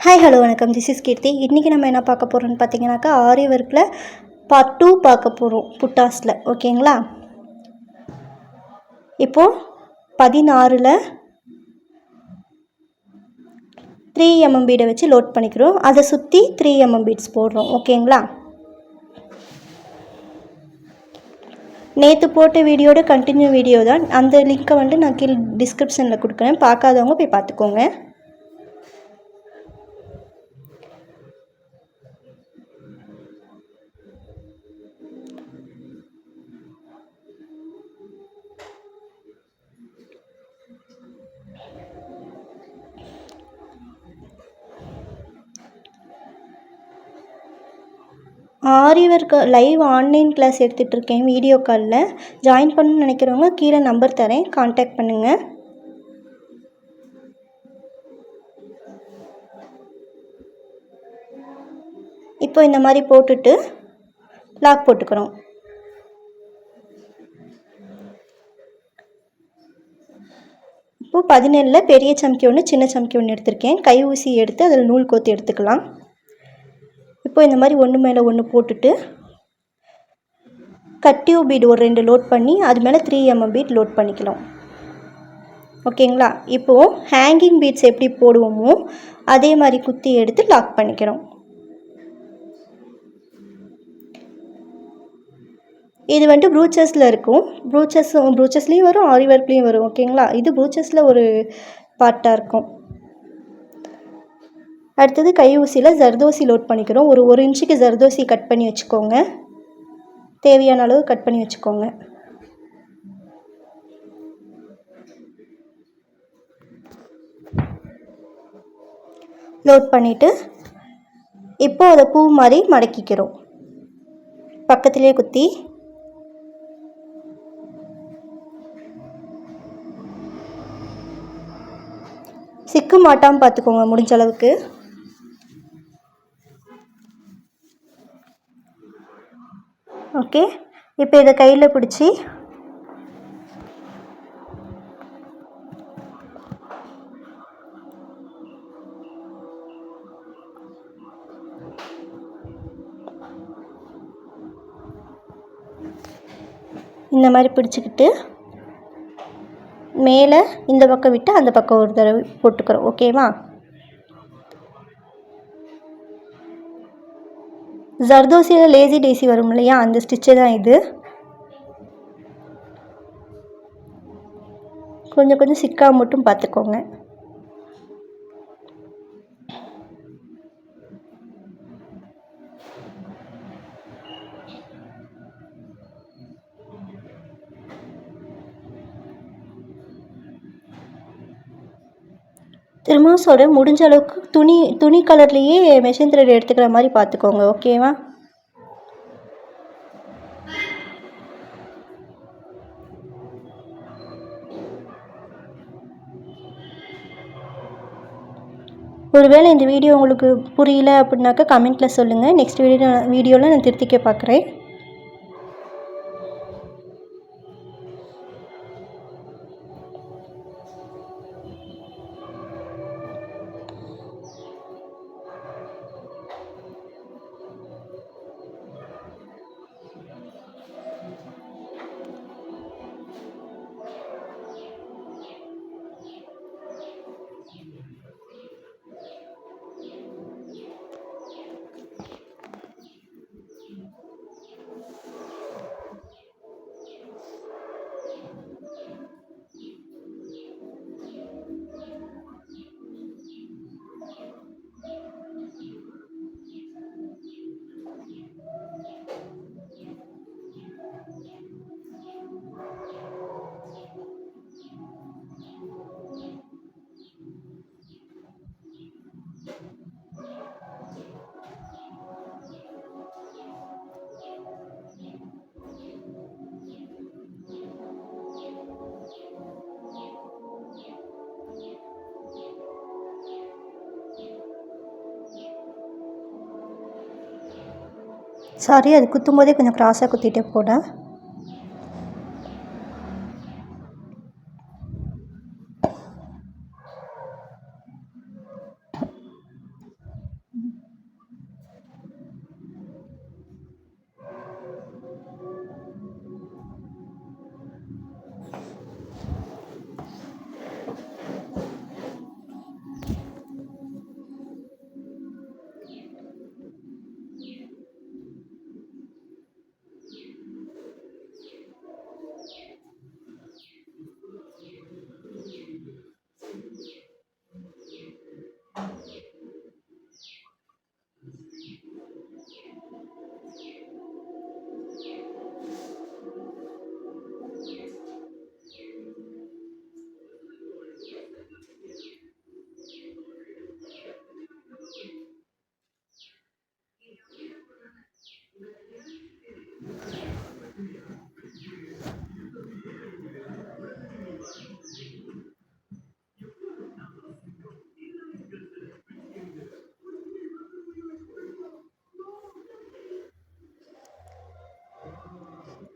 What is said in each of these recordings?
Hi hello வணக்கம். This is கீர்த்தி. இன்றைக்கி நம்ம என்ன பார்க்க போகிறோம்னு பார்த்தீங்கன்னாக்கா ஆரி ஒர்க்கில் பார்ட் 2 பார்க்க போகிறோம் புட்டாஸில். ஓகேங்களா? இப்போது 16ல் 3mm பீடை வச்சு லோட் பண்ணிக்கிறோம். அதை சுற்றி 3mm பீட்ஸ் போடுறோம். ஓகேங்களா? நேற்று போட்ட வீடியோட கண்டினியூ வீடியோ தான். அந்த லிங்க்கை நான் கீழே டிஸ்கிரிப்ஷனில் கொடுக்குறேன். பார்க்காதவங்க போய் பார்த்துக்கோங்க. Aari work live online class எடுத்துகிட்ருக்கேன். வீடியோ காலில் ஜாயின் பண்ணணும்னு நினைக்கிறவங்க கீழே நம்பர் தரேன், கான்டாக்ட் பண்ணுங்கள். இப்போ இந்த மாதிரி போட்டுட்டு லாக் போட்டுக்கிறோம். இப்போது 17ல் பெரிய சம்கி ஒன்று சின்ன சம்கி ஒன்று எடுத்திருக்கேன். கை ஊசி எடுத்து அதில் நூல் கோத்து எடுத்துக்கலாம். இப்போ இந்த மாதிரி ஒன்று மேலே ஒன்று போட்டுட்டு கட்டியூ பீட் ஒரு 2 லோட் பண்ணி அது மேலே 3mm பீட் லோட் பண்ணிக்கலாம். ஓகேங்களா? இப்போது ஹேங்கிங் பீட்ஸ் எப்படி போடுவோமோ அதே மாதிரி குத்தி எடுத்து லாக் பண்ணிக்கிறோம். இது ப்ரூச்சஸில் இருக்கும். ப்ரூச்சஸ்லேயும் வரும், ஆரி ஒர்க்லேயும் வரும். ஓகேங்களா? இது ப்ரூச்சஸில் ஒரு பார்ட்டாக இருக்கும். அடுத்தது கை ஊசியில் ஜர்தோசி லோட் பண்ணிக்கிறோம். ஒரு 1 இன்ச்சுக்கு ஜர்தோசி கட் பண்ணி வச்சுக்கோங்க. தேவையான அளவு கட் பண்ணி வச்சுக்கோங்க. லோட் பண்ணிவிட்டு இப்போது அதை பூ மாதிரி மடக்கிக்கிறோம். பக்கத்துலேயே குத்தி சிக்கு மாட்டாமல் பார்த்துக்கோங்க முடிஞ்ச அளவுக்கு. ஓகே, இப்போ இதை கையில் பிடிச்சி இந்த மாதிரி பிடிச்சிக்கிட்டு மேலே இந்த பக்கம் விட்டு அந்த பக்கம் ஒரு தடவை போட்டுக்கிறோம். ஓகேவா? ஜர்தோசியில் லேசி டேசி வரும் இல்லையா, அந்த ஸ்டிச்சு தான் இது. கொஞ்சம் கொஞ்சம் சிக்காக மட்டும் பார்த்துக்கோங்க. திரும்பவும் சொல்கிறேன், முடிஞ்ச அளவுக்கு துணி கலர்லேயே மெஷின் த்ரெட் எடுத்துக்கிற மாதிரி பார்த்துக்கோங்க. ஓகேவா? ஒருவேளை இந்த வீடியோ உங்களுக்கு புரியல அப்படின்னாக்கா கமெண்ட்டில் சொல்லுங்கள். நெக்ஸ்ட் வீடியோவில் நான் திருத்திக்க பார்க்குறேன். சாரி, அது குத்தும் போதே கொஞ்சம் க்ராஸாக குத்திட்டே போட.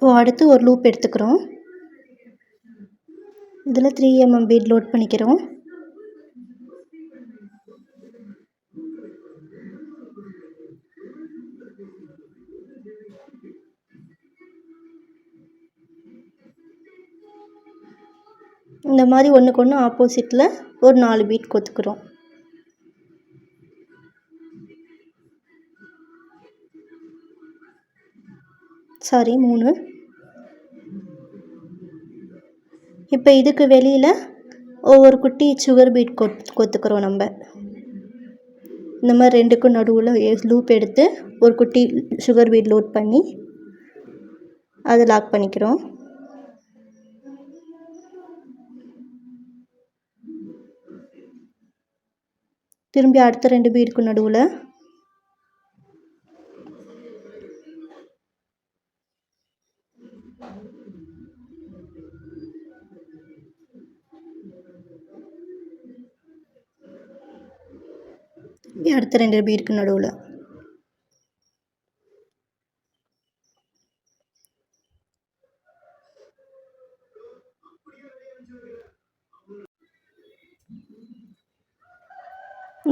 இப்போது அடுத்து ஒரு லூப் எடுத்துக்கிறோம். இதில் 3 mm பீட் லோட் பண்ணிக்கிறோம். இந்த மாதிரி ஒன்றுக்கு ஒன்று ஆப்போசிட்டில் ஒரு 4 பீட் கொத்துக்கிறோம். சாரி 3. இப்போ இதுக்கு வெளியில் ஒவ்வொரு குட்டி சுகர் பீட் கொத்துக்கிறோம் நம்ம. இந்த மாதிரி 2க்கும் நடுவில் லூப் எடுத்து ஒரு குட்டி சுகர் பீட் லோட் பண்ணி அதை லாக் பண்ணிக்கிறோம். திரும்பி அடுத்த 2 பீடுக்கு நடுவில் அடுத்த 2 பீடுக்கு நடுவில்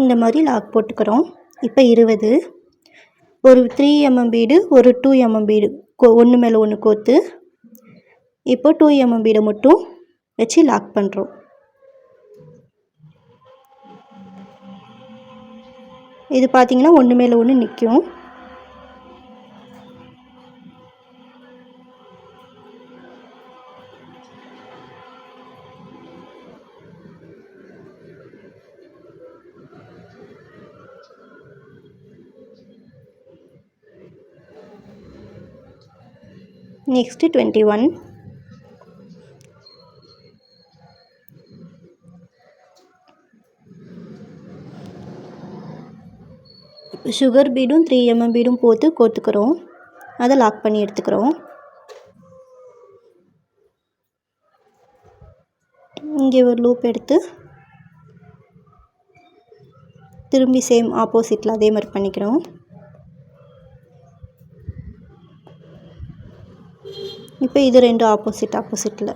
இந்த மாதிரி லாக் போட்டுக்கிறோம். இப்போ 20 ஒரு 3 mm பீடு ஒரு 2 mm பீடு ஒன்று மேலே ஒன்று கோத்து இப்போ 2 mm பீடை மட்டும் வச்சு லாக் பண்ணுறோம். இது பார்த்திங்கன்னா ஒன்று மேலே ஒன்று நிற்கும். நெக்ஸ்ட்டு 21. சுகர் பீடும் 3 mm பீடும் போட்டு கோத்துக்கிறோம். அதை லாக் பண்ணி எடுத்துக்கிறோம். இங்கே ஒரு லூப் எடுத்து திரும்பி சேம் ஆப்போசிட்டில் அதே மாதிரி பண்ணிக்கிறோம். இப்போ இது 2 ஆப்போசிட்டில்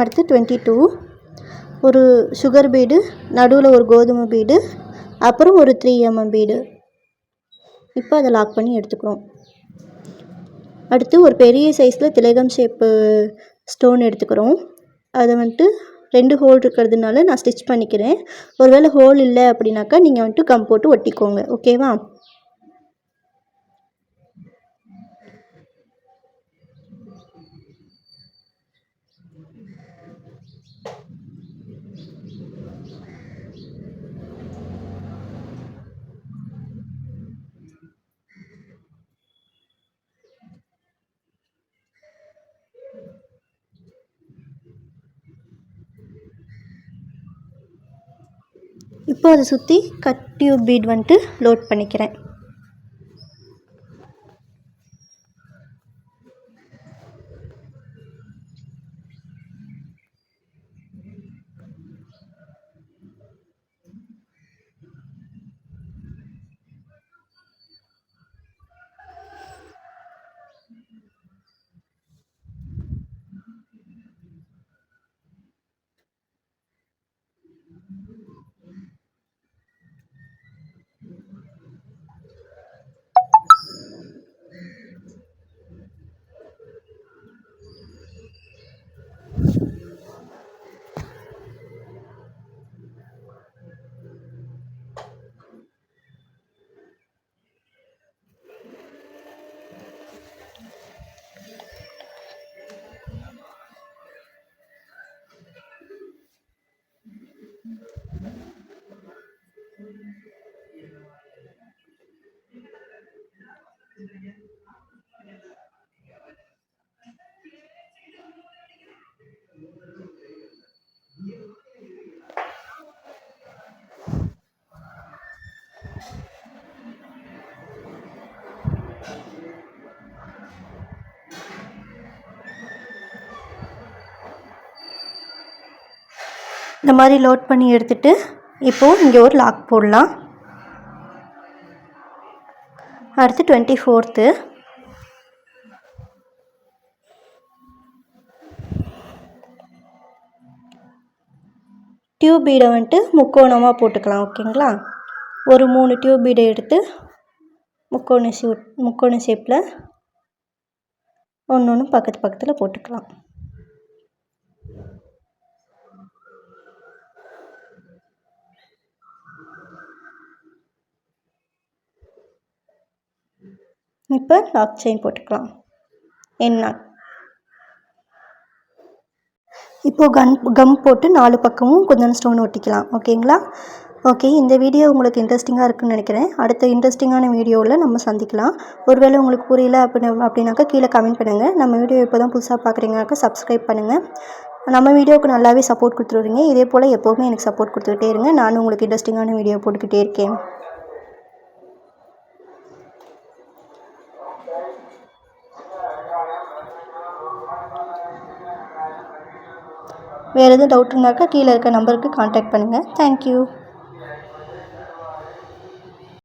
அடுத்து 22 ஒரு சுகர் பீடு நடுவில் ஒரு கோதுமை பீடு அப்புறம் ஒரு 3 mm பீடு. இப்போ அதை லாக் பண்ணி எடுத்துக்கிறோம். அடுத்து ஒரு பெரிய சைஸில் திலகம் ஷேப்பு ஸ்டோன் எடுத்துக்கிறோம். அதை வந்துட்டு 2 ஹோல் இருக்கிறதுனால நான் ஸ்டிச் பண்ணிக்கிறேன். ஒருவேளை ஹோல் இல்லை அப்படின்னாக்கா நீங்கள் வந்துட்டு கம் போட்டு ஒட்டிக்கோங்க. ஓகேவா? இப்போ அதை சுற்றி கட் டியூப் பீட் வந்துட்டு லோட் பண்ணிக்கிறேன். இந்த மாதிரி லோட் பண்ணி எடுத்துகிட்டு இப்போது இங்கே ஒரு லாக் போடலாம். அடுத்து 24th டியூப் பீடை வந்துட்டு முக்கோணமாக போட்டுக்கலாம். ஓகேங்களா, ஒரு 3 டியூப் பீடை எடுத்து முக்கோண ஷேப்பில் ஒன்று பக்கத்து பக்கத்தில் போட்டுக்கலாம். இப்போ லாக் செயின் போட்டுக்கலாம். என்ன இப்போது கம் போட்டு 4 பக்கமும் கொஞ்சம் ஸ்டோன் ஒட்டிக்கலாம். ஓகேங்களா, ஓகே. இந்த வீடியோ உங்களுக்கு இன்ட்ரெஸ்டிங்காக இருக்குன்னு நினைக்கிறேன். அடுத்த இன்ட்ரெஸ்டிங்கான வீடியோவில் நம்ம சந்திக்கலாம். ஒருவேளை உங்களுக்கு புரியல அப்படின்னாக்கா கீழே கமெண்ட் பண்ணுங்கள். நம்ம வீடியோ இப்போ தான் புதுசாக பார்க்குறீங்கனாக்கா சப்ஸ்கிரைப் பண்ணுங்கள். நம்ம வீடியோவுக்கு நல்லாவே சப்போர்ட் கொடுத்துருவீங்க. இதே போல் எப்போவுமே எனக்கு சப்போர்ட் கொடுத்துக்கிட்டே இருங்க. நானும் உங்களுக்கு இன்ட்ரெஸ்டிங்கான வீடியோ போட்டுக்கிட்டே இருக்கேன். வேறு எதுவும் டவுட் இருந்தாக்கா கீழே இருக்க நம்பருக்கு கான்டாக்ட் பண்ணுங்கள். தேங்க்யூ.